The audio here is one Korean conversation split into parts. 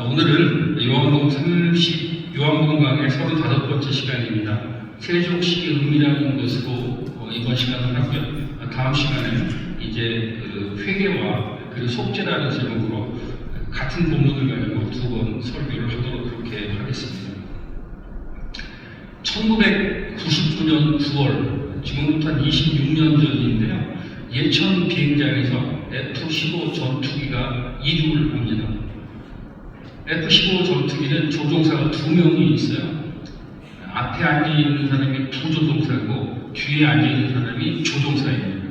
오늘은 요한복음 강의 35번째 시간입니다. 세족식의 의미라는 것으로 이번 시간을 하고요. 다음 시간에는 이제 회개와 그리고 속죄라는 제목으로 같은 본문을 가지고 두 번 설교를 하도록 그렇게 하겠습니다. 1999년 9월, 지금부터 한 26년 전인데요. 예천 비행장에서 F-15 전투기가 이륙을 합니다. F-15 전투기는 조종사가 2명이 있어요. 앞에 앉아있는 사람이 부조종사고 뒤에 앉아있는 사람이 조종사입니다.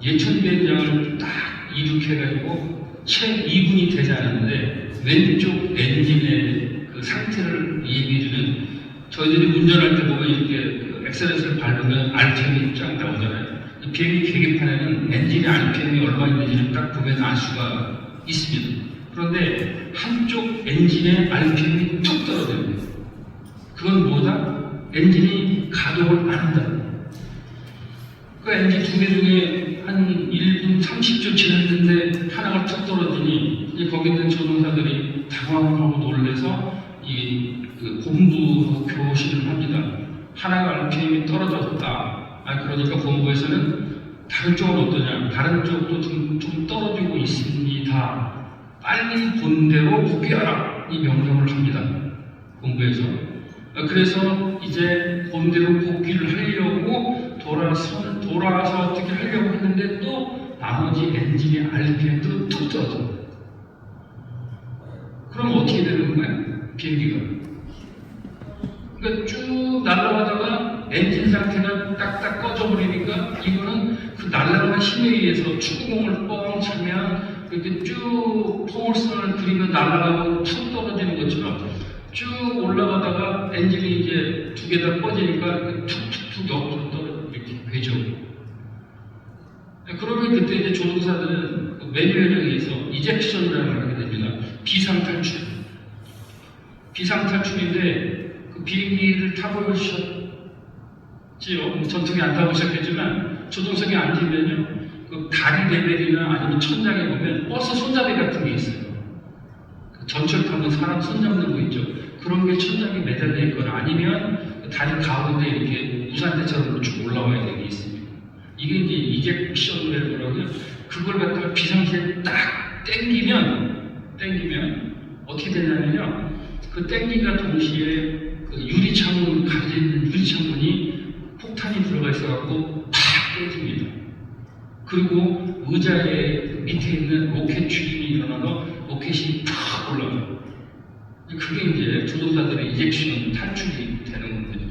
예천 비행장을 딱 이륙해가지고 채 2분이 되지 않았는데 왼쪽 엔진의 그 상태를 얘기해주는, 저희들이 운전할 때 보면 이렇게 엑셀렛을 밟으면 RPM이 쫙 나오잖아요. 비행기 계기판에는 엔진의 RPM이 얼마 있는지를 딱 보면 알 수가 있습니다. 그런데 한쪽 엔진의 RPM이 툭 떨어집니다. 그건 뭐다? 엔진이 가동을 안 한다. 그 엔진 두 개 중에 한 1분 30초 지났는데 하나가 툭 떨어지니 이제 거기 있는 조종사들이 당황하고 놀래서 그 공부 교실을 합니다. 하나가 RPM이 떨어졌다. 그러니까 본부에서는 다른 쪽은 어떠냐? 다른 쪽도 좀 떨어지고 있습니다. 빨리 본대로 복귀하라. 이 명령을 합니다. 본부에서. 그래서 이제 본대로 복귀를 하려고 돌아와서 어떻게 하려고 했는데 또 나머지 엔진의 RPM도 뚝 떨어집니다. 그럼 어떻게 되는 거예요? 비행기가. 그러니까 쭉 날아가다가 엔진 상태가 딱딱 꺼져버리니까 이거는 그 날아가는 힘에 의해서 축구공을 뻥 차면 이렇게 쭉 포물선을 그리며 날아가고 툭 떨어지는 것처럼 쭉 올라가다가 엔진이 이제 두 개 다 꺼지니까 툭툭툭 옆으로 떨어져 이렇게 되죠. 그러면 그때 이제 조종사들은 그 매뉴얼에 의해서 이젝션이라는 걸 하게 됩니다. 비상탈출인데 그 비행기를 타보셨지요? 전투기 안 타보셨겠지만 조종석에 앉으면요, 그 다리 레벨이나 아니면 천장에 보면 버스 손잡이 같은 게 있어요. 그 전철 타면 사람 손잡는 거 있죠. 그런 게 천장에 매달려 있거나 아니면 그 다리 가운데 이렇게 우산대처럼 쭉 올라와야 되는 게 있습니다. 이게 이제 이젝션이라고요. 그걸 갖다가 비상시에 딱 땡기면 어떻게 되냐면요, 그 땡기가 동시에 그 유리창문 가려있는 유리창문이 폭탄이 들어가 있어갖고 팍 깨집니다. 그리고 의자의 밑에 있는 로켓 추진이 일어나서 로켓이 팍 올라가요. 그게 이제 조종사들의 이젝션 탈출이 되는 겁니다.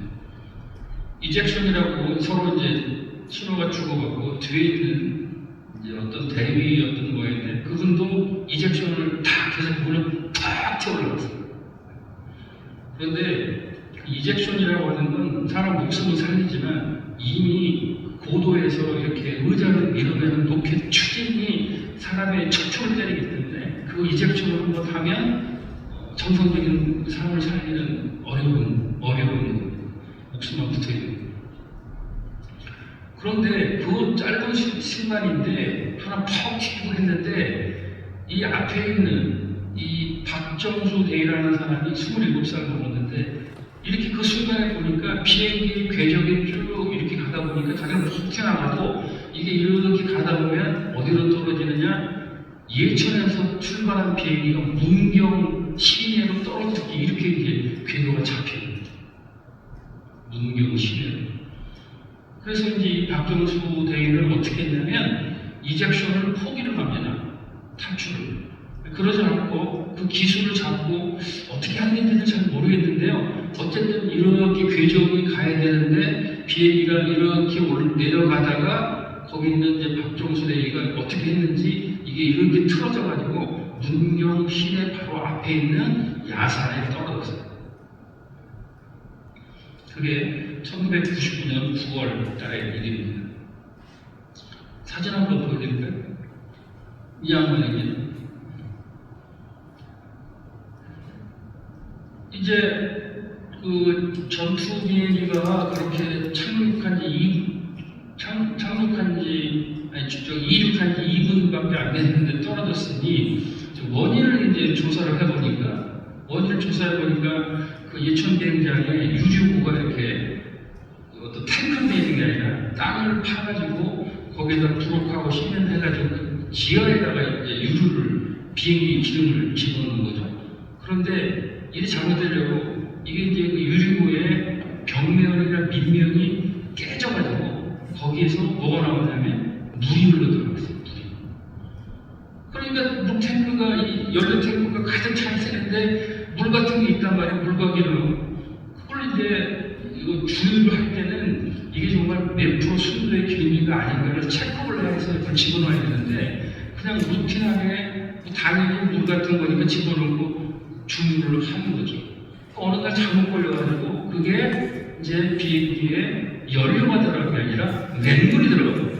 이젝션이라고 서로 이제 신호가 주고받고 뒤에 있는 이제 어떤 대위였던 거였는데 그분도 이젝션을 탁 해서 그분은 탁 튀어올라갔어요. 그런데 이젝션이라고 하는 건 사람 목숨을 살리지만 이미 고도에서 이렇게 의자를 밀어내는 로켓 추진이 사람의 척추를 때리기 때문에 그 이젝션을 한번 하면 정상적인 사람을 살리는 어려운 목숨만 붙어있는. 그런데 그 짧은 시간인데 하나 퍽 튀고 했는데 이 앞에 있는 이 박정수 대위라는 사람이 27살 먹었는데 이렇게 그 순간에 보니까 비행기 궤적이 쭉 이렇게 가다 보니까 자기는 푹 튀어나가도 이게 이렇게 가다 보면 어디로 떨어지느냐, 예천에서 출발한 비행기가 문경 시내로 떨어지기 이렇게 이제 궤도가 잡힙니다. 문경 시내로. 그래서 이제 이 박정수 대위를 어떻게 했냐면 이젝션을 포기를 합니다. 탈출을. 그러지 않고 그 기술을 잡고 어떻게 하는지는 잘 모르겠는데요. 어쨌든 이렇게 궤적이 가야 되는데 비행기가 이렇게 내려가다가 거기 있는 이제 박정수 대위가 어떻게 했는지 이게 이렇게 틀어져가지고 문경 시내 바로 앞에 있는 야산에 떨어졌어요. 그게 1999년 9월 달의 일입니다. 사진 한번 보여드릴까요? 이 양반입니다. 이제 그 전투 비행기가 그렇게 이륙한 지 2분밖에 안 됐는데 떨어졌으니 원인을 이제 이제 조사를 해보니까, 원인을 조사해보니까 그 예천 비행장에 유류구가 이렇게 어떤 탱크로 되어 있는 게 아니라 땅을 파가지고 거기에다 부록하고 시멘해가지고 그 지하에다가 이제 유류를, 비행기 기름을 집어넣는 거죠. 그런데 일이 잘못되려고 이게 이제 그 유류구의 벽면이나 밑면이 깨져가지고 거기에서 뭐가 나오냐면 물이 흘러들어갔어요. 그러니까 물 탱크가, 이 연료 탱크가 가득 차 있었는데 물 같은 게 있단 말이에요. 물과기름. 그걸 이제 이거 주유를 할 때는 이게 정말 몇 프로 순도의 기름이가 아닌가를 체크를 해서 이걸 집어넣어야 되는데 그냥 루틴하게 당연히 물 같은 거니까 집어넣고 주유를 하는 거죠. 어느 날 잘못 걸려가지고 그게 이제 비행기에 연료가 들어간 게 아니라 맹물이 들어가요.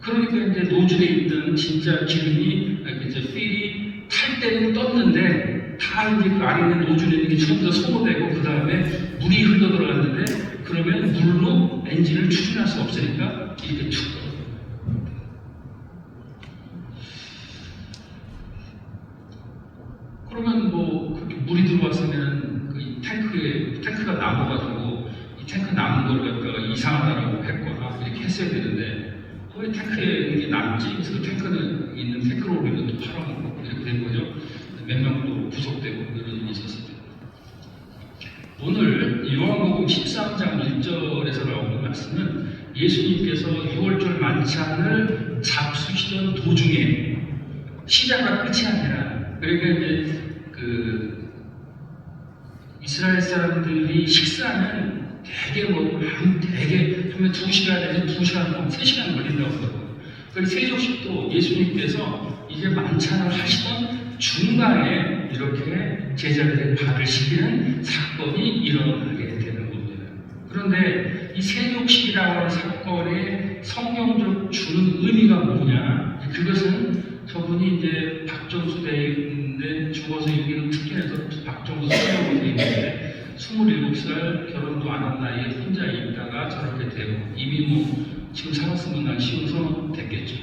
그러니까 이제 노즐에 있던 진짜 기름이 이제 필이 탈 때는 떴는데 다 이제 그 안에 있는 노즐에 있는 게 전부 다 소모되고 그 다음에 물이 흘러 들어갔는데 그러면 물로 엔진을 추진할 수 없으니까 이렇게 툭 떨어져요. 그러면 뭐 그렇게 물이 들어왔으면 그 탱크가 남아가지고 이 탱크 남은 걸 갖다가 이상하다라고 했거나 이렇게 했어야 되는데 왜 탱크에 이게 남지? 그래서 그 탱크는 있는 탱크로를 또 팔아먹고 이렇게 된 거죠. 몇 명도 구속되고 이런 일이 있었습니다. 오늘 요한복음 13장 1절에서 나오는 말씀은 예수님께서 6월절 만찬을 잡수시던 도중에 시작과 끝이 아니라, 그러니까 이제 그 이스라엘 사람들이 식사는 대개 대개 하면 2시간에서 2시간, 3시간 걸린다고 하더라고요. 그 세족식도 예수님께서 이제 만찬을 하시던 중간에 이렇게 제자들의 발을 시키는 사건이 일어나게 되는 겁니다. 그런데 이 세족식이라고 하는 사건의 성경적 주는 의미가 뭐냐? 그것은 저분이 이제 박정수 대인데 죽어서 여기는 특별해서 박정수 수녀로 되어 있는데 27살 결혼도 안 한 나이에 혼자 있다가 저렇게 되고 이미 뭐 지금 살았으면 난 시운서 됐겠죠.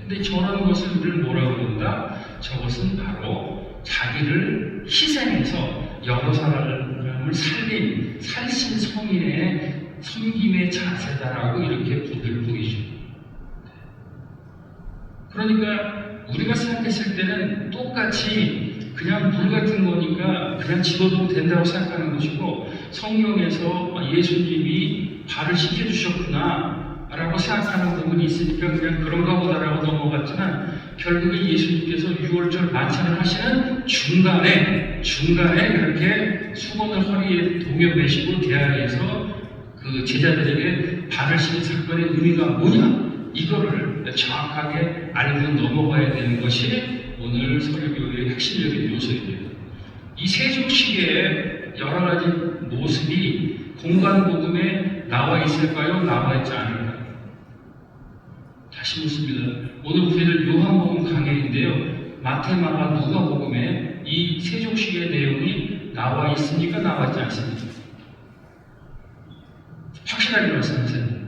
근데 저런 것을 우리를 뭐라고 그런다? 저것은 바로 자기를 희생해서 여러 사람을 살린 살신 성인의 섬김의 자세다라고 이렇게 보이죠. 그러니까 우리가 생각했을 때는 똑같이 그냥 물 같은 거니까 그냥 집어도 된다고 생각하는 것이고, 성경에서 예수님이 발을 씻겨주셨구나 라고 생각하는 부분이 있으니까 그냥 그런가 보다라고 넘어갔지만, 결국에 예수님께서 6월절 만찬을 하시는 중간에 그렇게 수건을 허리에 동여 매시고 대하에서 그 제자들에게 발을 씻는 사건의 의미가 뭐냐? 이거를 정확하게 알고 넘어가야 되는 것이 오늘 설교의 핵심적인 요소입니다. 이 세족식의 여러 가지 모습이 공간복음에 나와 있을까요? 나와 있지 않을까요? 다시 묻습니다. 오늘 우리는 요한복음 강해인데요, 마태, 마가, 누가복음에 이 세족식의 내용이 나와 있습니까? 나와 있지 않습니까? 확실하게 말씀하세요.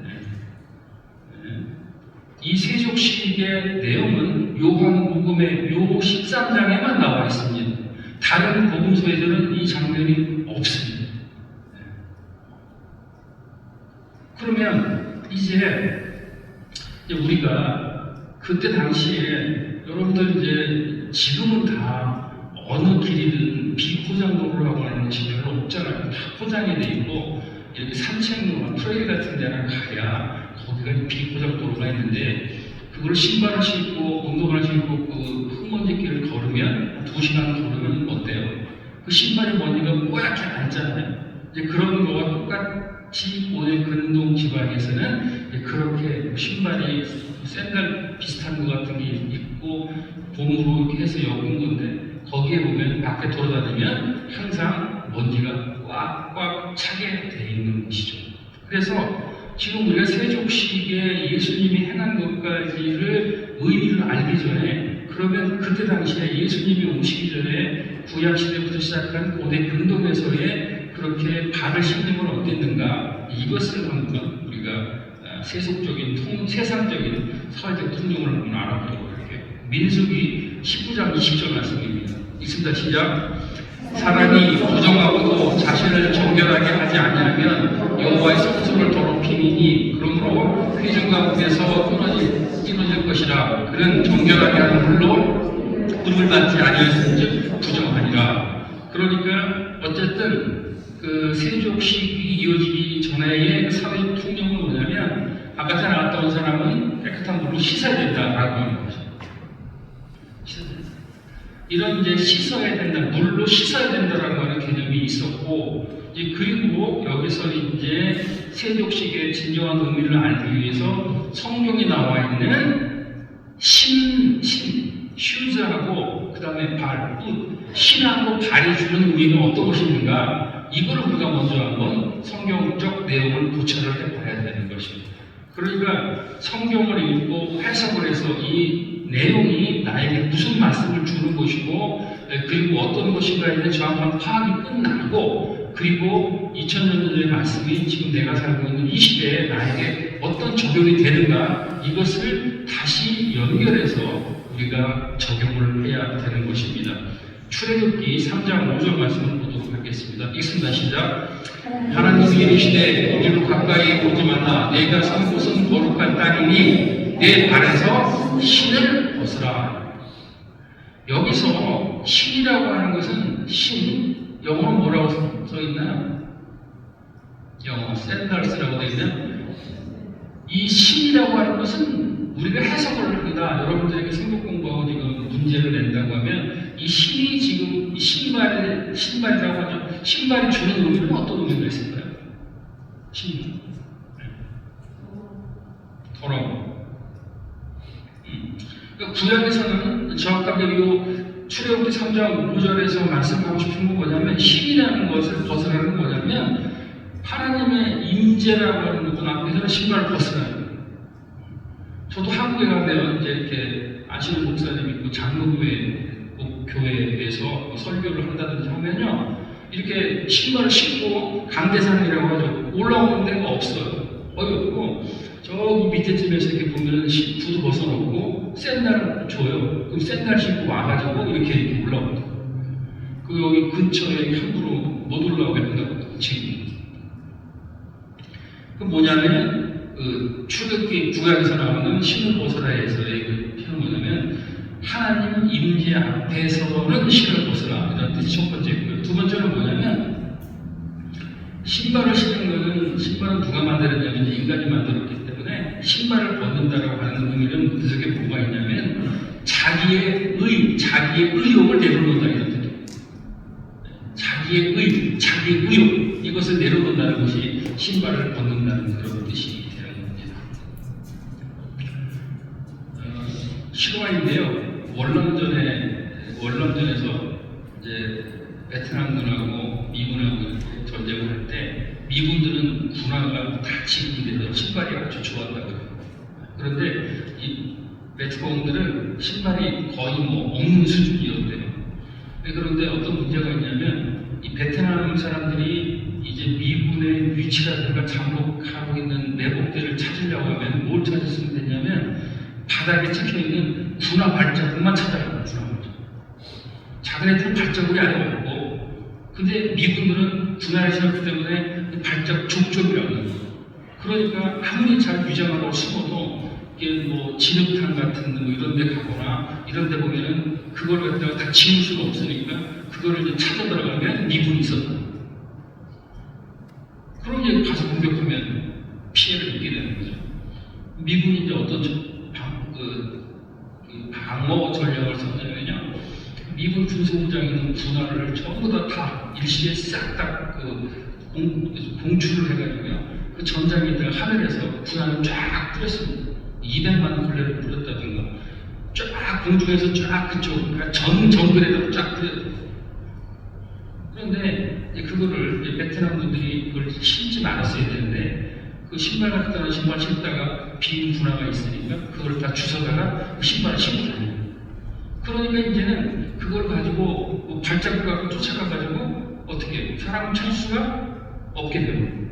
이 세족식의 내용은 요한복음의 요 13장에만 나와 있습니다. 다른 복음서에서는 이 장면이 없습니다. 그러면 이제 우리가 그때 당시에 여러분들 이제 지금은 다 어느 길이든 비포장도로라고 하는 것이 별로 없잖아요. 다 포장이 돼 있고 이렇게 산책로나 트레일 같은 데나 가야 거기가 비포장도로가 있는데, 그걸 신발을 신고 운동화를 신고 그 흙먼지길을 걸으면 2시간 걸으면 어때요? 그 신발의 먼지가 뽀얗게 앉잖아요. 이제 그런 거와 똑같이 오늘 근동 지방에서는 그렇게 신발이 샌들 비슷한 것 같은 게 있고 봄으로 이렇게 해서 엮은 건데, 거기에 보면 밖에 돌아다니면 항상 먼지가 꽉꽉 차게 돼 있는 곳이죠. 그래서 지금 우리가 세족식에 예수님이 행한 것까지를 의미를 알기 전에, 그러면 그때 당시에 예수님이 오시기 전에 구약시대부터 시작한 고대 근동에서의 그렇게 발을 씻는 건 어땠는가, 이것을 한번 우리가 세상적인 사회적 통념을 한번 알아보도록 할게요. 민수기 19장 20절 말씀입니다. 읽습니다. 시작. 사람이 부정하고도 자신을 정결하게 하지 아니하면 여호와의 성소를 더럽히니 그러므로 회중 가운데서 끊어질 것이라. 그는 정결하게 하는 물로 물을 받지 아니하였은즉 부정하니라. 그러니까 어쨌든 그 세족식이 이어지기 전에의 사회 통념은 뭐냐면 바깥에 나갔다 온 사람은 깨끗한 물로 씻어야 된다라고 하는 거죠. 이런 이제 씻어야 된다, 물로 씻어야 된다라는 하는 개념이 있었고, 그리고 여기서 이제 세족식의 진정한 의미를 알기 위해서 성경에 나와 있는 슈즈하고 그 다음에 발, 신하고 발이 주는 의미가 어떤 것인가, 이거를 우리가 먼저 한번 성경적 내용을 고찰을 해봐야 되는 것입니다. 그러니까 성경을 읽고 해석을 해서 이 내용이 나에게 무슨 말씀을 주는 것이고 그리고 어떤 것인가에 대한 정확한 파악이 끝나고 그리고 2000년 전의 말씀이 지금 내가 살고 있는 이 시대에 나에게 어떤 적용이 되는가 이것을 다시 연결해서 우리가 적용을 해야 되는 것입니다. 출애굽기 3장 5절 말씀을 보도록 하겠습니다. 읽습니다. 시작. 하나님이 이르시되 이리로 가까이 오지 말라. 내가 선 곳은 거룩한 땅이니 내 발에서 신을 벗으라. 여기서 신이라고 하는 것은 신, 영어로 뭐라고 써있나요? 영어 샌달스라고 되어 있나요? 이 신이라고 하는 것은 우리가 해석을 합니다. 여러분들에게 성경 공부하고 지금 문제를 낸다고 하면 이 신이 지금 신발이라고 하죠. 신발이 주는 의미는 어떤 의미가 있을까요? 신발. 더러워. 그러니까 구약에서는 정확하게 이 출애굽기 3장 5절에서 말씀하고 싶은 건 뭐냐면 신이라는 것을 벗으라는 뭐냐면 하나님의 임재라고 하는 것은 앞에서는 신발을 벗으라는 거예요. 저도 한국에 가면 이제 이렇게 아시는 목사님 있고 장로교회에서 설교를 한다든지 하면요 이렇게 신발을 신고 강대상이라고 하죠. 올라오는 데가 없어요. 어이없고 저기 밑에쯤에서 이렇게 보면 구두 벗어놓고 샌들을 줘요. 그럼 샌들 신고 와가지고 이렇게 올라옵니다. 그 여기 근처에 함부로 못 올라오게 한다고 지금. 그 뭐냐면 그 출애굽기 구약에서 나오는 신을 벗으라에서의 그 표현은 뭐냐면 하나님 임재 앞에서는 신을 벗으라 이런 뜻이 첫 번째고요. 두 번째는 뭐냐면 신발을 신는 것은 신발은 누가 만들었냐면 인간이 만들었기 때문에 신발을 벗는다라고 하는 의미는 그 속에 뭐가 있냐면 자기의 의욕을 내려놓는다 이런 뜻이에요. 자기의 의욕 이것을 내려놓는다는 것이 신발을 벗는다는 그런 뜻이 되는 겁니다. 실화인데요. 월남전에서 이제 베트남군하고 미군하고 전쟁을 할 때 미군들은 군화가 다 지금돼서 신발이 아주 좋았다고요. 그런데 이 베트공들은 신발이 거의 뭐 없는 수준이었대요. 그런데 어떤 문제가 있냐면 이 베트남 사람들이 이제 미군의 위치라든가 잠복하고 있는 내복대를 찾으려고 하면 뭘 찾았으면 됐냐면 바닥에 찍혀있는 군화 발자국만 찾아가는 군화 발자국. 자기네들은 발자국이 아예 없고 근데 미군들은 군화를 신었기 때문에 발자국 족점이라고 하는 거예요. 그러니까 아무리 잘 위장하고 숨어도 이게 뭐 진흙탕 같은 뭐 이런 데 가거나 이런 데 보면은 그걸 갖다가 다 지울 수가 없으니까 그거를 이제 찾아 들어가면 미군이 있었다. 그럼 이제 가서 공격하면 피해를 입게 되는 거죠. 미군이 이제 어떤 방어 전략을 썼냐면요. 미군 군수부장이 있는 군화를 전부 다 일시에 싹 다 공출을 해가지고요. 그 전장에다가 하늘에서 군화를 쫙 뿌렸습니다. 200만 굴레를 뿌렸다든가 쫙 공중에서 쫙 그쪽 전 정글에다가 쫙 뿌렸어요. 그런데 그거를 베트남 분들이 그걸 신지 말았어야 되는데 그 신발 같은 신발 신다가 빈 군화가 있으니까 그걸 다 주워다가 그 신발을 신고 다녀요. 그러니까 이제는 그걸 가지고 뭐 발자국 갖고 쫓아가가지고 어떻게 사람을 찾을 수가 없게 되고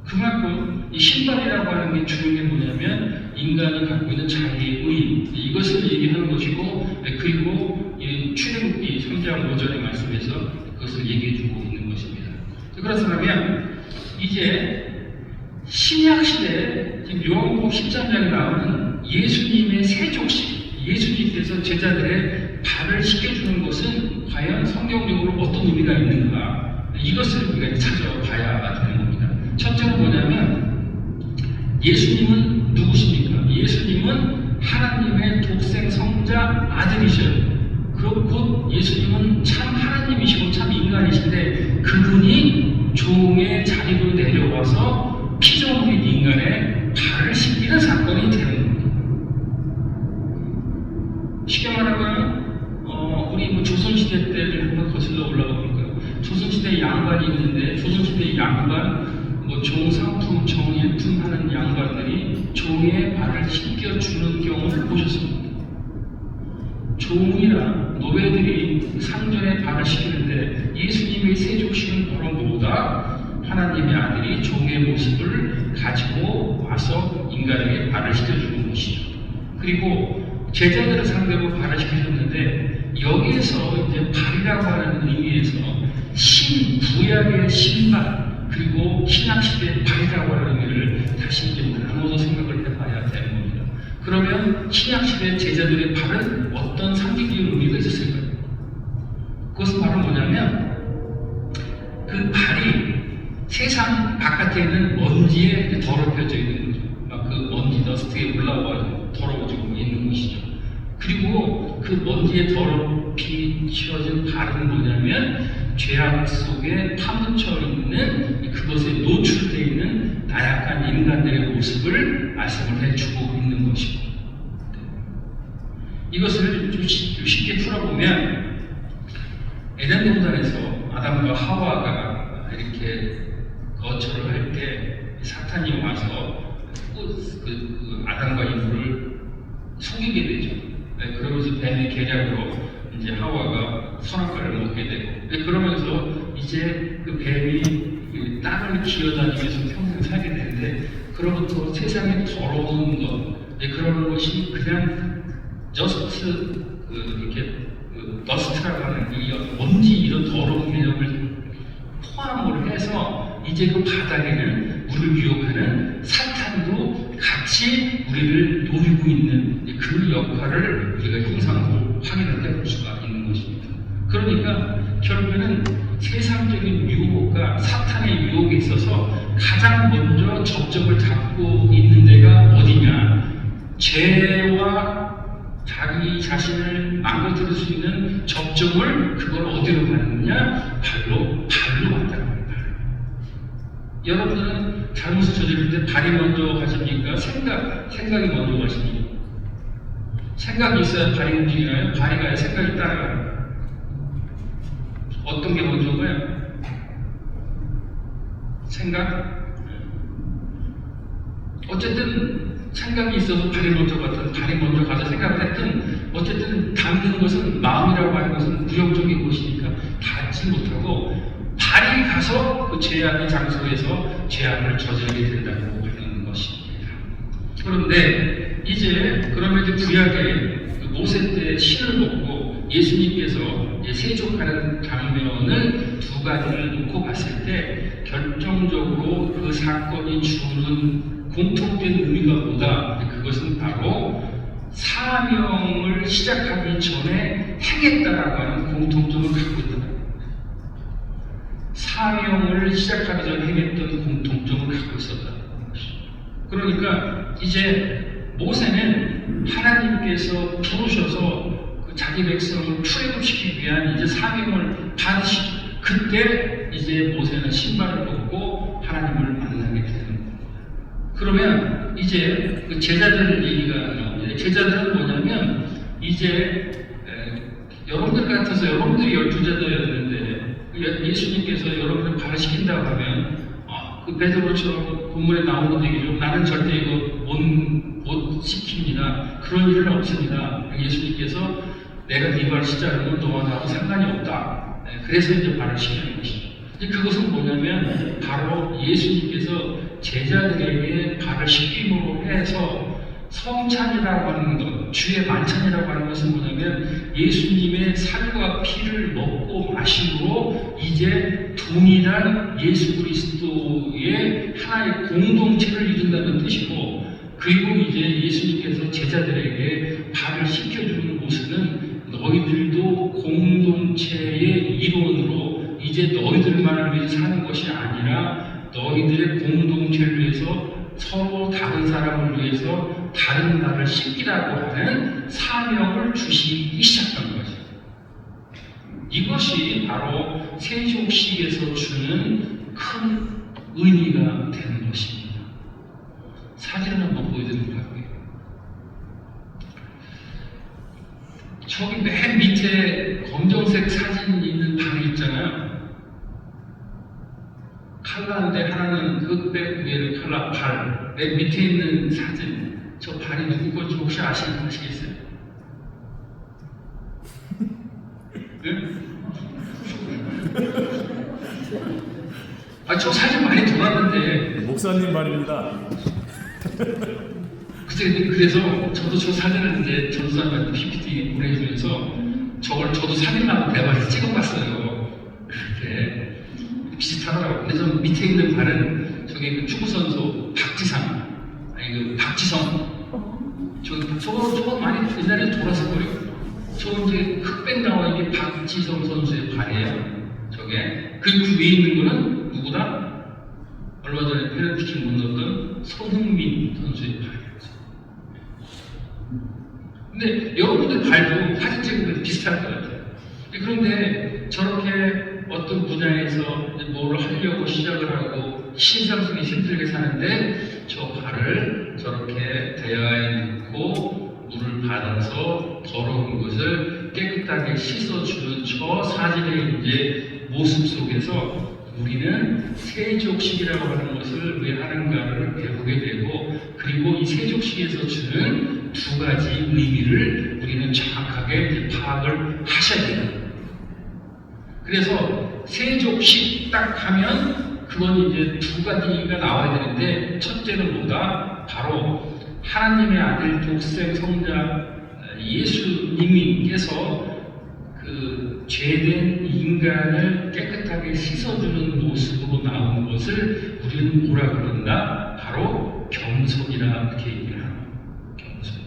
그만큼 이 신발이라고 하는 게 주는 게 뭐냐면 인간이 갖고 있는 자기의 의, 이것을 얘기하는 것이고, 그리고 출애굽기 3장 5절의 말씀에서 그것을 얘기해주고 있는 것입니다. 그렇다면 이제 신약시대 요한복음 13장에 나오는 예수님의 세족식, 예수님께서 제자들의 발을 씻겨주는 것은 과연 성경적으로 어떤 의미가 있는가, 이것을 우리가 찾아봐야 되는 겁니다. 첫째는 뭐냐면 예수님은 누구십니까? 예수님은 하나님의 독생 성자 아들이셔요. 그리고 곧 예수님은 참 하나님이시고 참 인간이신데 그분이 종의 자리로 내려와서 피조물인 인간의 발을 씻기는 사건이 되는 겁니다. 쉽게 말하면 우리 조선시대 때를 한번 거슬러 올라가 볼까요? 조선시대 양반이 있는데 조선시대 양반 종상품, 정일품 하는 양반들이 종의 발을 씻겨주는 경우를 보셨습니다. 종이나 노예들이 상전의 발을 씻기는데 예수님의 세족식은 바로 뭐다? 하나님의 아들이 종의 모습을 가지고 와서 인간에게 발을 씻겨주는 것이죠. 그리고 제자들을 상대로 발을 씻겨줬는데 여기에서 이제 발이라고 하는 의미에서 신구약의 신발 그리고 신약시대의 발이라고 하는 의미를 다시 이제 나눠서 생각을 해봐야 되는 겁니다. 그러면 신약시대 제자들의 발은 어떤 상징적인 의미가 있었을까요? 그것은 바로 뭐냐면 그 발이 세상 바깥에 있는 먼지에 더럽혀져 있는 거죠. 막 그 먼지 더스트에 올라와 더러워지고 있는 것이죠. 그리고 그 먼지에 더럽혀진 발은 뭐냐면 죄악 속에 파묻혀 있는 그것에 노출되어 있는 나약한 인간들의 모습을 말씀을 해주고 있는 것이고, 이것을 좀 쉽게 풀어보면 에덴 동산에서 아담과 하와가 이렇게 거처를 할 때 사탄이 와서 아담과 이브를 속이게 되죠. 그러면서 뱀의 계략으로 이제 하와가 선악과를 먹게 되고, 그러면서 이제 그 뱀이 땅을 기어다니면서 평생 살게 되는데, 그로부터 세상에 더러운 것, 그런 것이 그냥 더스트라고 하는 이 먼지 이런 더러운 개념을 포함을 해서 이제 그 바닥에는 우리를 유혹하는 사탄도 같이 우리를 노리고 있는 그 역할을 우리가 형상으로 확인을 해볼 수가 있는 것입니다. 그러니까 결국에는 세상적인 유혹과 사탄의 유혹에 있어서 가장 먼저 접점을 잡고 있는 데가 어디냐? 죄와 자기 자신을 망가뜨릴 수 있는 접점을 그걸 어디로 가느냐? 발로 간다는 거예요. 여러분은 잘못을 저지를 때 발이 먼저 가십니까? 생각이 먼저 가십니까? 생각이 있어야 발이 움직이나요? 발이 가야 생각이 따라가요. 어떤 게 먼저인가요? 생각? 어쨌든 생각이 있어서 발이 먼저 갔든 발이 먼저 가서 생각을 했든 어쨌든 담는 것은 마음이라고 하는 것은 부정적인 것이니까 닿지 못하고 발이 가서 그 죄악의 장소에서 죄악을 저지르게 된다고 하는 것입니다. 그런데 이제 그러면 이제 구약의 모세 때 신을 먹고 예수님께서 이제 세족하는 장면을 두 가지를 놓고 봤을 때 결정적으로 그 사건이 주는 공통된 의미가 뭐다? 그것은 바로 사명을 시작하기 전에 행했다라고 하는 공통점을 갖고 있다. 사명을 시작하기 전에 행했던 공통점을 갖고 있었다. 그러니까 이제 모세는 하나님께서 부르셔서 그 자기 백성을 출애굽시키기 위한 이제 사명을 받으시죠. 그때 이제 모세는 신발을 벗고 하나님을 만나게 되는 겁니다. 그러면 이제 그 제자들 얘기가 나옵니다. 제자들은 뭐냐면 이제 여러분들 같아서 여러분들이 12제자였는데 예수님께서 여러분을 발을 시킨다고 하면 그 베드로처럼 본문에 나오는 얘기죠. 나는 절대 이거 못 시킵니다. 그런 일은 없습니다. 예수님께서 내가 네 발을 씻자면 너와 나하고 상관이 없다. 그래서 이제 발을 시키는 것이죠. 그것은 뭐냐면 바로 예수님께서 제자들에게 발을 씻김으로 해서 성찬이라고 하는 것, 주의 만찬이라고 하는 것은 뭐냐면 예수님의 살과 피를 먹고 마심으로 이제 동일한 예수 그리스도의 하나의 공동체를 이룬다는 뜻이고, 그리고 이제 예수님께서 제자들에게 발을 씻겨주는 모습은 너희들도 공동체의 일원으로 이제 너희들만을 위해서 사는 것이 아니라 너희들의 공동체를 위해서 서로 다른 사람을 위해서 다른 발을 씻기라고 하는 사명을 주시기 시작한 거죠. 이것이 바로 세족식에서 주는 큰 의미가 되는 것입니다. 사진을 한번 보여드리도록 할게요. 저기 맨 밑에 검정색 사진 있는 방이 있잖아요. 칼라인데 하나는 흑백, 위에는 칼라, 발. 맨 밑에 있는 사진, 저 발이 누구 건지 혹시 아시겠어요? 네? 저 사진 많이 돌았는데. 목사님 발입니다. 그래서 저도 저 사진을 이제 전수사님한테 PPT 보내주면서 저도 사진을 한번 대박에서 찍어봤어요. 그렇게 비슷하더라고요. 근데 저 밑에 있는 발은 저기 그 축구선수 박지성. 저거 많이 옛날에 돌았을 거예요. 저 이제 흑백 나와 이게 박지성 선수의 발이에요. 저게. 그 위에 있는 거는 누구다? 얼마 전에 페널티킥 못 넣었던 손흥민 선수의 발이었어요. 근데 여러분들 발도 사진 찍으면 비슷할 것 같아요. 그런데 저렇게 어떤 분야에서 뭐를 하려고 시작을 하고 신상 속에 힘들게 사는데 저 발을 저렇게 대야에 넣고 물을 받아서 더러운 것을 깨끗하게 씻어주는 저 사진의 이제 모습 속에서 우리는 세족식이라고 하는 것을 왜 하는가를 배우게 되고, 그리고 이 세족식에서 주는 두 가지 의미를 우리는 정확하게 파악을 하셔야 됩니다. 그래서 세족식 딱 하면 그건 이제 두 가지가 나와야 되는데, 첫째는 뭐다? 바로 하나님의 아들 독생 성자 예수님께서 그 죄된 인간을 깨끗하게 씻어주는 모습으로 나온 것을 우리는 뭐라 그런다? 바로 겸손이라 이렇게 얘기를 합니다. 겸손.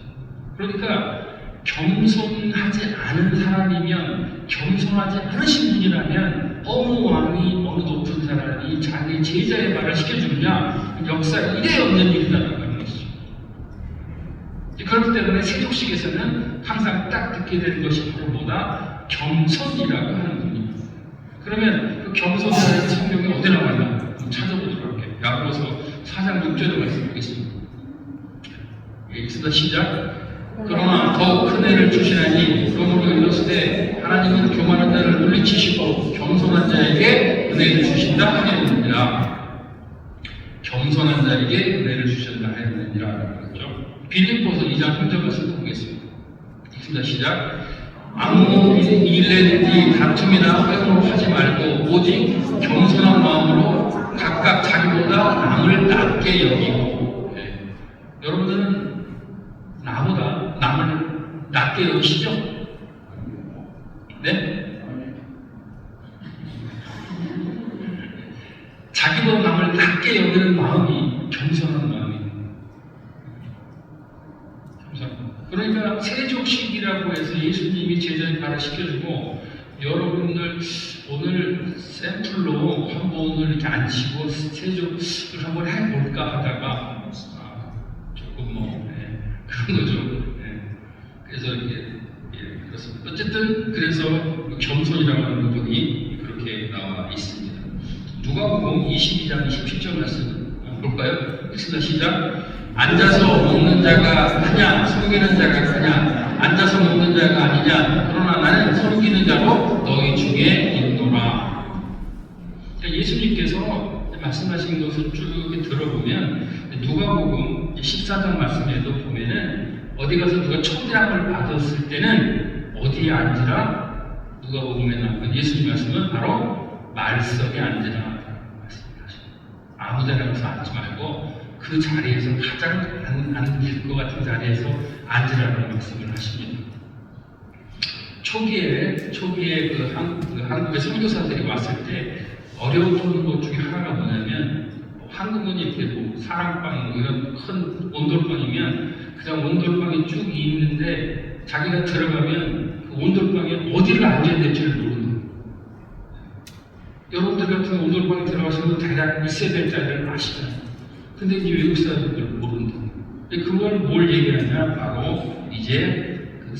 그러니까 겸손하지 않은 사람이면, 겸손하지 않으신 분이라면 어느 왕이 어느 높은 사람이 자기 제자의 말을 시켜주느냐, 역사에 이래 없는 일이라는 것이죠. 그렇기 때문에 세족식에서는 항상 딱 듣게 되는 것이 바로 뭐다? 겸손이라고 하는 겁니다. 그러면 그 겸손이라는 성경이 어디 나와있나? 한번 찾아보도록 할게요. 야고보서 4장 6절을 말씀드리겠습니다. 읽습니다. 시작. 그러나 더욱 큰 애를 주시나니 그러므로 이르시되 하나님은 교만한 자를 물리치시고 겸손한 자에게 은혜를 주신다 하였느니라. 겸손한 자에게 은혜를 주신다 하였느니라. 그렇죠? 빌립보서 2장 3절 말씀 보겠습니다. 읽습니다. 시작. 아무 일에든지 다툼이나 회고로 하지 말고 오직 겸손한 마음으로 각각 자기보다 남을 낮게 여기고. 네. 여러분들은 나보다 남을 낮게 여기시죠? 네? 자기보다 남을 낮게 여기는 마음이 겸손한 마음이에요. 그러니까 세족식이라고 해서 예수님이 제자의 발을 씻겨주고, 여러분들 오늘 샘플로 한번 이렇게 앉히고 세족을 한번 해볼까 하다가 조금 그런 거죠. 그래서 이게 그렇습니다. 어쨌든 그래서 겸손이라고 하는 부분이 그렇게 나와 있습니다. 누가복음 22장 27절 말씀 볼까요? 읽습니다. 시작. 앉아서 먹는 자가 크냐, 섬기는 자가 크냐? 앉아서 먹는 자가 아니냐? 그러나 나는 섬기는 자로 너희 중에 있노라. 예수님께서 말씀하신 것을 쭉 들어보면 누가복음 14장 말씀에도 보면은 어디 가서 누가 초대함을 받았을 때는 어디에 앉으라? 누가복음에 나오는 예수님 말씀은 바로 말석에 앉으라 말씀하십니다. 아무데나 가서 앉지 말고 그 그 자리에서 가장 앉을 것 같은 자리에서 앉으라는 말씀을 하십니다. 초기에 한국의 선교사들이 왔을 때 어려웠던 것 중에 하나가 뭐냐면, 한국은 이렇게 사랑방 이런 큰 온돌방이면 그냥 온돌방이 쭉 있는데 자기가 들어가면 그 온돌방에 어디를 앉아야 될지를 모르는 거예요. 여러분들 같은 온돌방에 들어가시면 대략 있어야 될 자리를 아시잖아요. 근데 이 외국 사람들 모른다. 그걸 뭘 얘기하냐? 바로 이제 그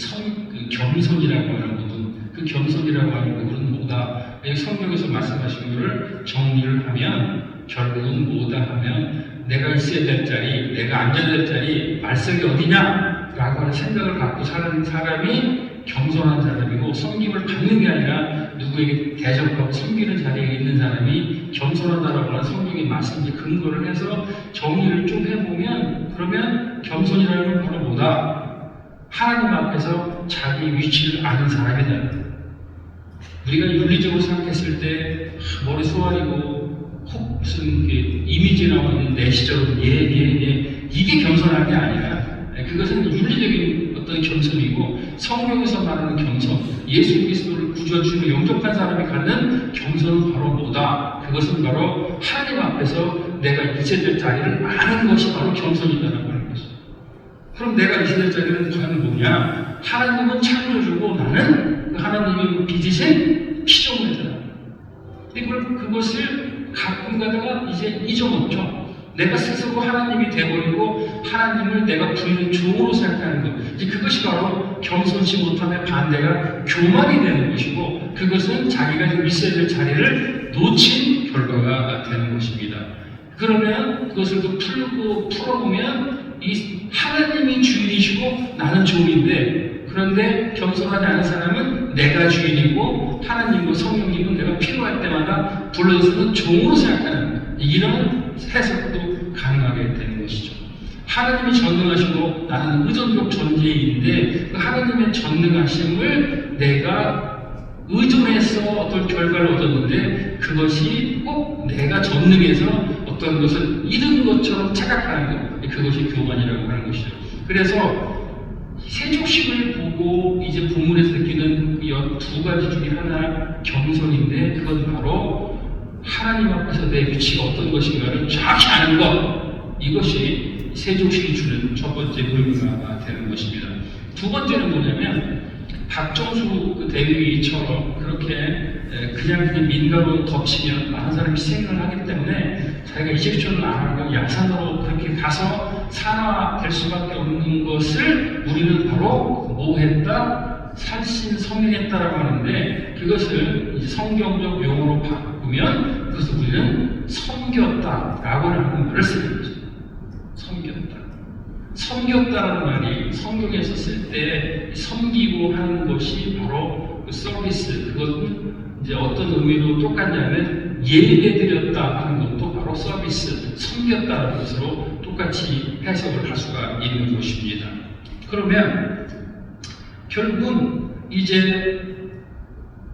겸손이라고 하는 부분, 그 겸손이라고 하는 부분은 뭐다? 성경에서 말씀하신 것을 정리를 하면 결국은 뭐다 하면, 내가 있어야 될 자리, 내가 앉아야 될 자리, 말석이 어디냐? 라고 하는 생각을 갖고 사는 사람이 겸손한 사람이고, 섬김을 받는 게 아니라 누구에게 대접하고 섬기는 자리에 있는 사람이 겸손하다라고 하는 성경의 말씀에 근거를 해서 정리를 좀 해보면, 그러면 겸손이라는 건 바로 뭐다? 하나님 앞에서 자기 위치를 아는 사람이다. 우리가 윤리적으로 생각했을 때 머리 쏘아리고 혹 무슨 이미지 나오는 내시적으로 이게 겸손한 게 아니라, 그것은 윤리적인 어떤 겸손이고, 성경에서 말하는 겸손, 예수 그리스도를 구주하시고 영접한 사람이 갖는 겸손은 바로 뭐다? 그것은 바로 하나님 앞에서 내가 있어야 될 자리를 아는 것이 바로 겸손이다라고 하는 것이죠. 그럼 내가 있어야 될 자리는 과연 뭐냐? 하나님은 창조주고 나는 그 하나님이 빚으신 피조물이다. 그것을 가끔 가다가 이제 잊어먹죠. 내가 스스로 하나님이 되어버리고 하나님을 내가 부리는 종으로 생각하는 것. 이제 그것이 바로 겸손치 못함의 반대가 교만이 되는 것이고, 그것은 자기가 지금 있어야 될 자리를 놓친 결과가 되는 것입니다. 그러면 그것을 또 풀어보면 이 하나님이 주인이시고 나는 종인데, 그런데 겸손하지 않은 사람은 내가 주인이고 하나님과 성령님은 내가 필요할 때마다 불러서는 종으로 생각하는 이런 해석도 가능하게 되는 것이죠. 하나님이 전능하시고 나는 의존적 존재인데, 그 하나님의 전능하심을 내가 의존해서 어떤 결과를 얻었는데, 그것이 꼭 내가 전능해서 어떤 것을 잃은 것처럼 착각하는 것, 그것이 교만이라고 하는 것이죠. 그래서 세족식을 보고 이제 본문에서 느끼는 두 가지 중에 하나 겸손인데, 그건 바로 하나님 앞에서 내 위치가 어떤 것인가를 정확히 아는 것, 이것이 세족식이 주는 첫 번째 의미가 되는 것입니다. 두 번째는 뭐냐면, 박정수 그 대위처럼 그렇게 그냥 민가로 덮치면 많은 사람이 희생을 하기 때문에 자기가 이집션을 안 하고 야산으로 그렇게 가서 산화될 수밖에 없는 것을 우리는 바로 뭐 했다? 살신성행했다라고 하는데, 그것을 이제 성경적 용어로 바꾸면 그것을 우리는 섬겼다라고 하는 말을 쓰는 거죠. 섬겼다라는 말이 성경에서 쓸 때 섬기고 하는 것이 바로 그 서비스, 그것은 이제 어떤 의미로 똑같냐면 예배드렸다 하는 것도 바로 서비스, 섬겼다라는 것으로 똑같이 해석을 할 수가 있는 것입니다. 그러면 결국은 이제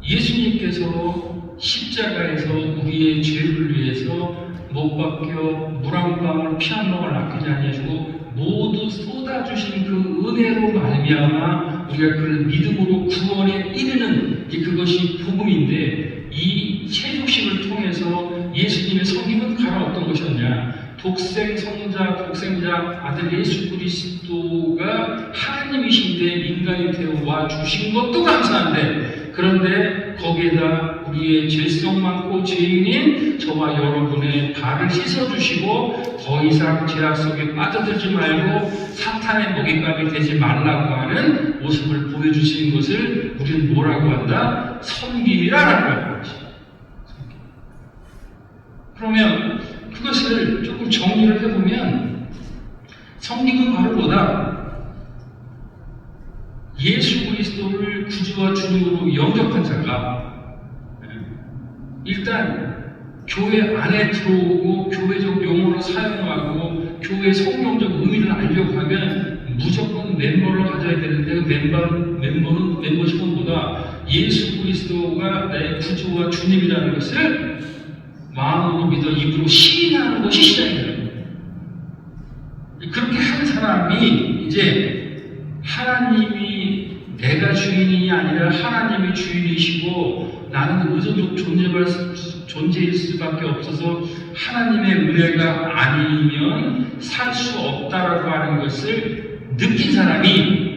예수님께서 십자가에서 우리의 죄를 위해서 못 박혀 물 한 방울 피 한 방울 아끼지 아니하시고 모두 쏟아주신 그 은혜로 말미암아 우리가 그 믿음으로 구원에 이르는 그것이 복음인데, 이 세족식을 통해서 예수님의 섬김은 가로 어떤 것이었냐? 독생자 아들 예수 그리스도가 하나님이신데 인간이 되어 와 주신 것도 감사한데, 그런데 거기에다 우리의 죄성 많고 죄인인 저와 여러분의 발을 씻어주시고 더 이상 죄악 속에 빠져들지 말고 사탄의 먹잇감이 되지 말라고 하는 모습을 보여주시는 것을 우리는 뭐라고 한다? 섬김이라고 하는 것입니다. 그러면 그것을 조금 정리를 해보면, 섬김은 바로 뭐다? 예수 그리스도를 구주와 주님으로 영접한 자가 일단 교회 안에 들어오고 교회적 용어를 사용하고 교회 성경적 의미를 알려고 하면 무조건 멤버를 가져야 되는데, 그 멤버십은 뭐다? 예수 그리스도가 나의 구주와 주님이라는 것을 마음으로 믿어 입으로 시인하는 것이 시작이에요. 그렇게 한 사람이 이제 하나님이 내가 주인이 아니라 하나님이 주인이시고 나는 의존적 존재일 수밖에 없어서 하나님의 은혜가 아니면 살 수 없다라고 하는 것을 느낀 사람이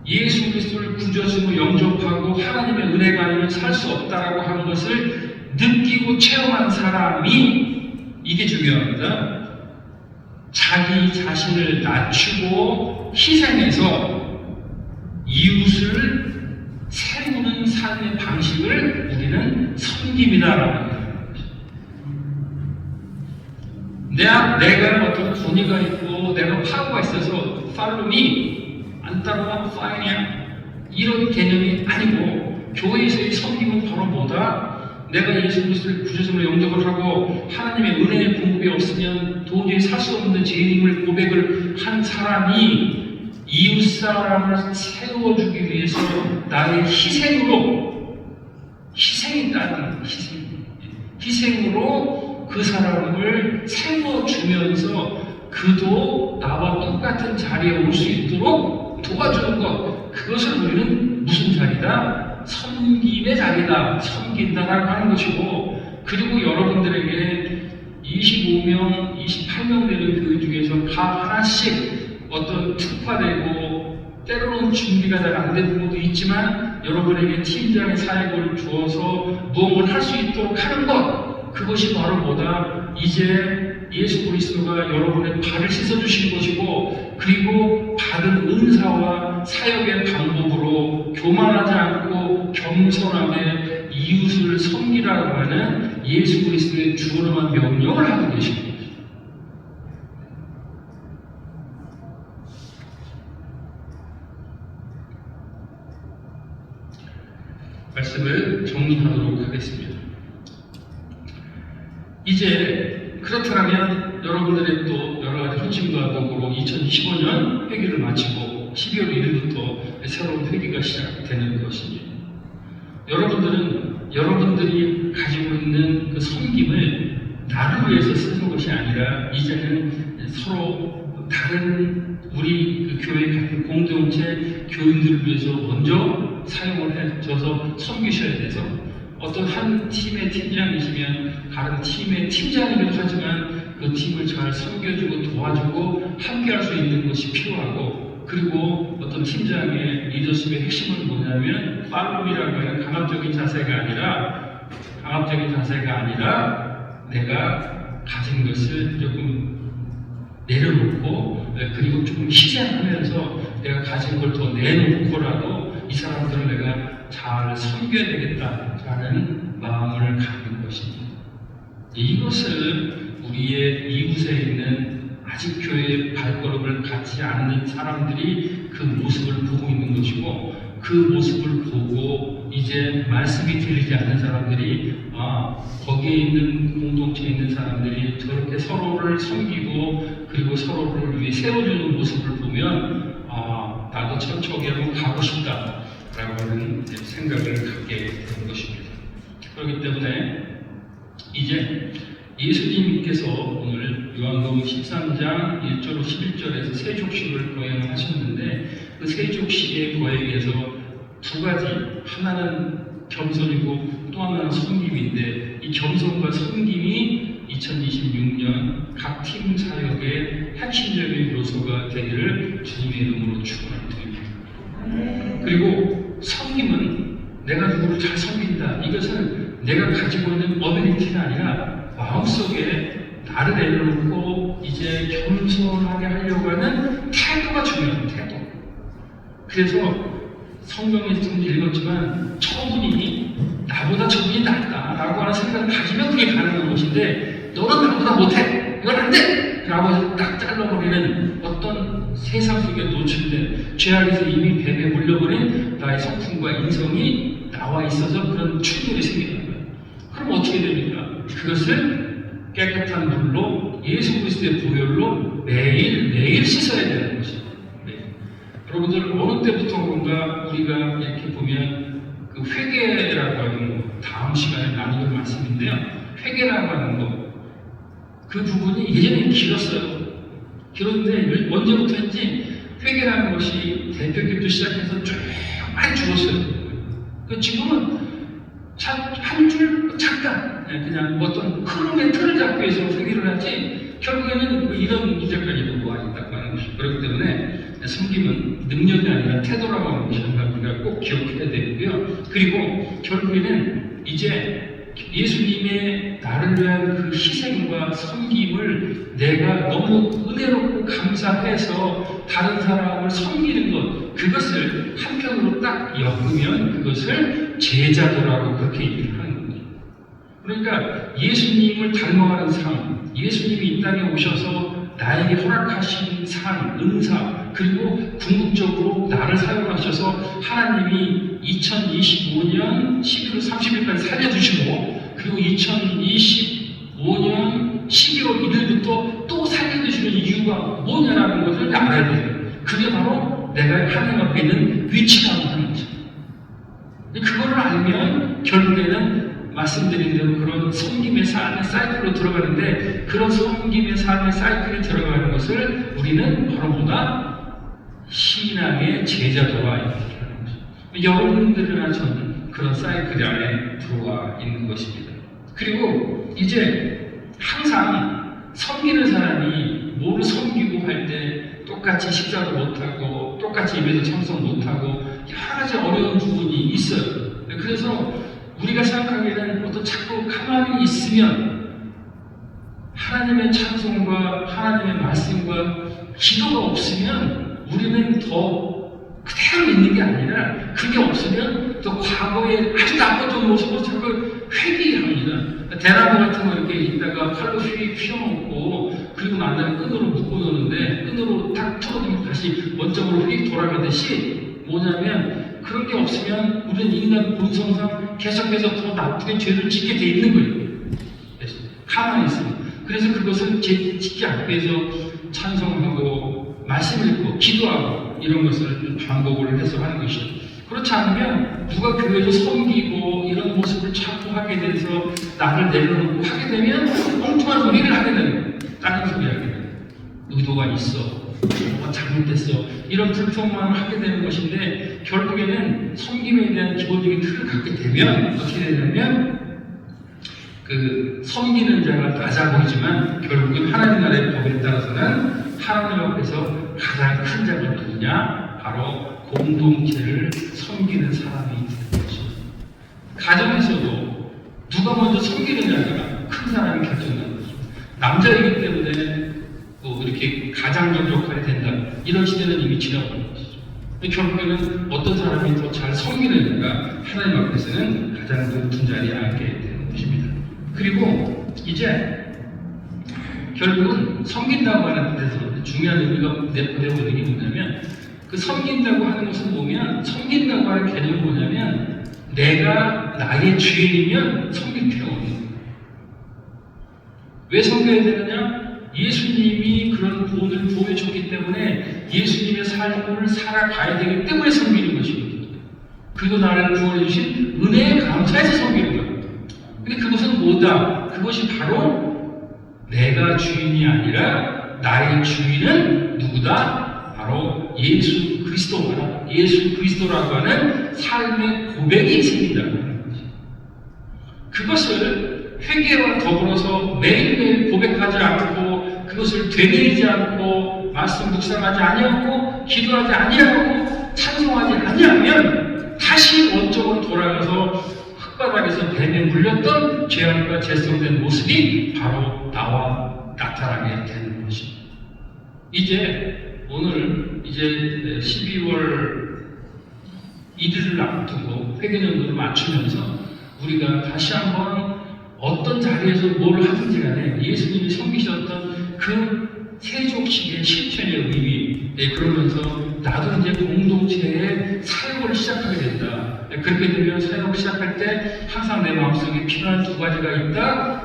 예수 그리스도를 구주로 영접하고 하나님의 은혜가 아니면 살 수 없다라고 하는 것을 느끼고 체험한 사람이 이게 중요합니다. 자기 자신을 낮추고 희생해서 이웃을 세우는 삶의 방식을 우리는 섬김이다라고 합니다. 내가 어떤 권위가 있고 내가 파워가 있어서 팔로미 안 따라가면 파이냐 이런 개념이 아니고 교회에서의 섬김은 바로 뭐다? 내가 예수 그리스도를 구주로 영접을 하고 하나님의 은혜의 공급이 없으면 도저히 살 수 없는 죄인임을 고백을 한 사람이 이웃 사람을 세워주기 위해서 나의 희생으로 그 사람을 세워주면서 그도 나와 똑같은 자리에 올 수 있도록 도와주는 것, 그것을 우리는 무슨 자리다? 섬김의 자리다. 섬긴다라고 하는 것이고, 그리고 여러분들에게 25명, 28명 되는 교회 중에서 다 하나씩 어떤 특화되고 때로는 준비가 잘 안 되는 것도 있지만 여러분에게 팀장의 사역을 주어서 무엇을 할 수 있도록 하는 것, 그것이 바로 뭐다? 이제 예수 그리스도가 여러분의 발을 씻어주신 것이고, 그리고 받은 은사와 사역의 방법으로 교만하지 않고 겸손하게 이웃을 섬기라고 하는 예수 그리스도의 주어름한 명령을 하고 계신 거죠. 말씀을 정리하도록 하겠습니다. 이제 그렇다면 여러분들의 또 여러 가지 헌신과 도구로 2025년 회기를 마치고 12월 1일부터 새로운 회기가 시작되는 것입니다. 여러분들이 가지고 있는 그 섬김을 나를 위해서 쓰는 것이 아니라 이제는 서로 다른 우리 그 교회 같은 공동체 교인들을 위해서 먼저 사용을 해줘서 섬기셔야 돼서, 어떤 한 팀의 팀장이시면 다른 팀의 팀장이기도 하지만 그 팀을 잘 섬겨주고 도와주고 함께할 수 있는 것이 필요하고, 그리고 어떤 팀장의 리더십의 핵심은 뭐냐면 팔로우라고 하는 강압적인 자세가 아니라 내가 가진 것을 조금 내려놓고, 그리고 조금 희생하면서 내가 가진 걸 더 내놓고라도 이 사람들을 내가 잘 섬겨야 되겠다라는 마음을 갖는 것입니다. 이것을 우리의 이웃에 있는 아직 교회의 발걸음을 갖지 않는 사람들이 그 모습을 보고 있는 것이고, 그 모습을 보고 이제 말씀이 들리지 않는 사람들이 거기에 있는 공동체에 있는 사람들이 저렇게 서로를 섬기고 그리고 서로를 위해 세워주는 모습을 보면 나도 저쪽에 한번 가고 싶다 라고 하는 생각을 갖게 되는 것입니다. 그렇기 때문에 이제 예수님께서 오늘 요한복음 13장 1절로 11절에서 세족식을 거행하셨는데, 그 세족식의 거행에서 두 가지, 하나는 겸손이고 또 하나는 섬김인데, 이 겸손과 섬김이 2026년 각 팀 사역의 핵심적인 요소가 되기를 주님의 이름으로 축원드립니다. 그리고 섬김은 내가 누구를 잘 섬긴다, 이것은 내가 가지고 있는 어빌리티가 아니라 마음속에 나를 내려놓고 이제 겸손하게 하려고 하는 태도가 중요한 태도. 그래서 성경에서 좀 읽었지만 저분이 나보다 저분이 낫다라고 하는 생각을 가지면 그게 가능한 것인데, 너는 나보다 못해, 이건 안 돼! 라고 해서 딱 잘라버리는 어떤 세상 속에 노출된 죄악에서 이미 뱀에 물려버린 나의 성품과 인성이 나와 있어서 그런 충돌이 생기는 거예요. 그럼 어떻게 됩니까? 그것을 깨끗한 물로 예수 그리스도의 보혈로 매일 씻어야 되는 것입니다. 여러분들 어느 때부터인가 우리가 이렇게 보면 그 회개라고 하는 거, 다음 시간에 나누는 말씀인데요. 회개라고 하는 거, 그 부분이 예전에 길었어요. 길었는데 언제부터인지 회개라는 것이 대표기부터 시작해서 쭉 많이 줄었어요. 지금은 한 줄 잠깐 그냥 어떤 흐름의 틀을 잡기 위해서 회개를 하지 결국에는 이런 문제까지도 와 있다고 하는 것이죠. 그렇기 때문에 섬김은 능력이 아니라 태도라고 하는 것이 우리가 꼭 기억해야 되고요. 그리고 결국에는 이제 예수님의 나를 위한 그 희생과 섬김을 내가 너무 은혜롭고 감사해서 다른 사람을 섬기는 것, 그것을 한편으로 딱 엮으면 그것을 제자도라고 그렇게 얘기를 하는 거죠. 그러니까 예수님을 닮아가는 삶, 예수님이 이 땅에 오셔서 나에게 허락하신 상, 은사, 그리고 궁극적으로 나를 사용하셔서 하나님이 2025년 11월 30일까지 살려주시고 그리고 2025년 12월 1일부터 또 살려주시는 이유가 뭐냐라는 것을 알아야 돼요. 그게 바로 내가 하나님 앞에 있는 위치라고 하는 거죠. 그거를 알면 결국에는 말씀드린 대로 그런 섬김의 삶의 사이클로 들어가는데 그런 섬김의 삶의 사이클에 들어가는 것을 우리는 바로 뭐다? 신앙의 제자도라 이렇게 하는 거죠. 여러분들이나 저는 그런 사이클 안에 들어와 있는 것입니다. 그리고 이제 항상 섬기는 사람이 뭐를 섬기고 할 때 똑같이 식사도 못하고 똑같이 예배도 참석 못하고 여러 가지 어려운 부분이 있어요. 그래서 우리가 생각하기에는 어떤 자꾸 가만히 있으면 하나님의 찬송과 하나님의 말씀과 기도가 없으면 우리는 더 그대로 있는 게 아니라 그게 없으면 또 과거에 아주 나빴던 모습을 자꾸 회귀합니다. 대나무 같은 거 이렇게 있다가 칼로 휘어먹고 그리고 만나면 끈으로 묶고 노는데 끈으로 딱 틀어주면 다시 원점으로 휙 돌아가듯이 뭐냐면 그런 게 없으면 우리는 인간 본성상 계속해서 더 나쁘게 죄를 짓게 돼 있는 거예요. 가만히 있으면. 그래서 그것을 짓지 않기 위해서 찬송하고 말씀 읽고 기도하고 이런 것을 반복을 해서 하는 것이죠. 그렇지 않으면 누가 교회에서 섬기고 이런 모습을 자꾸 하게 돼서 나를 내려놓고 하게 되면 엉뚱한 소리를 하게 되는 거예요. 다른 소리 하게 되는 의도가 있어. 뭐가 잘못됐어. 이런 불평만을 하게 되는 것인데 결국에는 섬김에 대한 기본적인 틀을 갖게 되면 어떻게 되냐면 그 섬기는 자가 낮아 보이지만 결국은 하나님 나라의 법에 따라서는 하나님 앞에서 가장 큰 자가 누구냐? 바로 공동체를 섬기는 사람이 되는 것입니다. 가정에서도 누가 먼저 섬기느냐가 큰 사람이 결정나는 것입니다. 남자이기 때문에 뭐 이렇게 가장적 역할이 된다. 이런 시대는 이미 지나버린 것이죠. 결국에는 어떤 사람이 더 잘 섬기느냐가 하나님 앞에서는 가장 높은 자리에 앉게 되는 것입니다. 그리고 이제 결국은 섬긴다고 하는 데서 중요한 의미가 내보내는 게 뭐냐면 그 섬긴다고 하는 것을 보면 섬긴다고 하는 개념이 뭐냐면 내가 나의 죄인이면 섬길 필요가 없는 거예요. 왜 섬겨야 되느냐? 예수님이 그런 본을 보여줬기 때문에 예수님의 삶을 살아가야 되기 때문에 섬기는 것입니다. 그리고 나를 구원해 주신 은혜에 감사해서 섬기는 거예요. 근데 그것은 뭐다? 그것이 바로 내가 주인이 아니라 나의 주인은 누구다? 바로 예수 그리스도구나. 예수 그리스도라고 하는 삶의 고백이 생긴다고 하는 거지. 그것을 회개와 더불어서 매일매일 고백하지 않고 그것을 되뇌이지 않고 말씀 묵상하지 아니하고 기도하지 아니하고 찬송하지 아니하면 다시 원점으로 돌아가서 흙바닥에서 뱀에 물렸던 죄악과 죄성된 모습이 바로 나와 나타나게 되는 것입니다. 이제 오늘 이제 12월 1일을 앞두고 회개년도를 맞추면서 우리가 다시 한번 어떤 자리에서 뭘 하든지 간에 예수님이 섬기셨던 그 세족식의 실천의 의미, 그러면서 나도 이제 공동체의 사역을 시작하게 된다. 그렇게 되면 사역을 시작할 때 항상 내 마음속에 필요한 두 가지가 있다.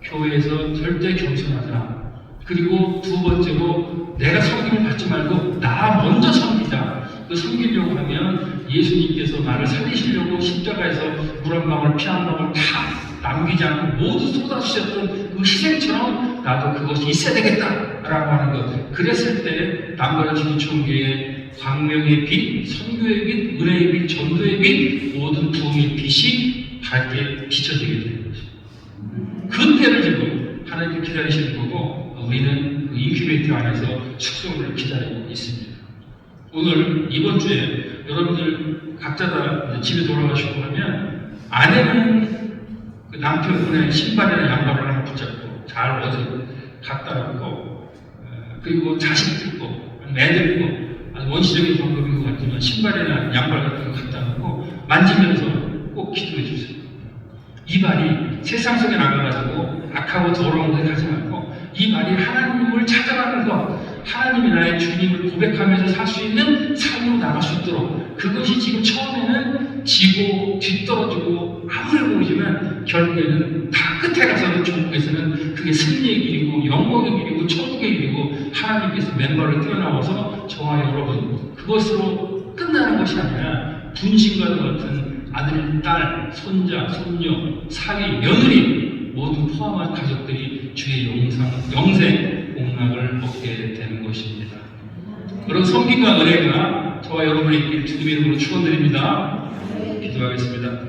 교회에서 절대 겸손하자. 그리고 두 번째로 내가 섬김을 받지 말고 나 먼저 섬기자. 그 섬기려고 하면 예수님께서 나를 살리시려고 십자가에서 물 한 방울 피 한 방울 다 남기지 않고 모두 쏟아주셨던 그 희생처럼 나도 그것이 있어야 되겠다라고 하는 것. 그랬을 때 남바라 지구촌교회의 광명의 빛, 선교의 빛, 은혜의 빛, 전도의 빛, 모든 부흥의 빛이 밝게 비춰지게 되는 것입니다. 그때를 지금 하나님께 기다리시는 거고 우리는 그 인큐베이터 안에서 숙성을 기다리고 있습니다. 오늘 이번 주에 여러분들 각자 다 집에 돌아가시고 하면 아내는 그 남편분의 신발이나 양말을 하나 붙잡고 잘 어디 갖다 놓고 그리고 자식 있고 애들 있고 아주 원시적인 방법인 것 같지만 신발이나 양말 같은 거 갖다 놓고 만지면서 꼭 기도해 주세요. 이 발이 세상 속에 나가가지고 악하고 더러운 데 가지 말고 이 발이 하나님을 찾아가는 것, 하나님이 나의 주님을 고백하면서 살 수 있는 삶으로 나갈 수 있도록 그것이 지금 처음에는 지고 뒤떨어지고 아무리 보이지만 결국에는 다 끝에 가서는 천국에서는 그게 승리의 길이고 영광의 길이고 천국의 길이고 하나님께서 맨발을 뛰어나와서 저와 여러분 그것으로 끝나는 것이 아니라 분신과도 같은 아들, 딸, 손자, 손녀, 사위, 며느리 모두 포함한 가족들이 주의 영생 공락을 얻게 되는 것입니다. 그런 성김과 은혜가 저와 여러분의 있길 주님의 이름으로 축원드립니다. 기도하겠습니다.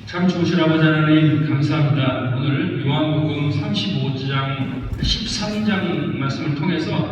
참 좋으신 아버지 하나님 감사합니다. 오늘 요한복음 35장 13장 말씀을 통해서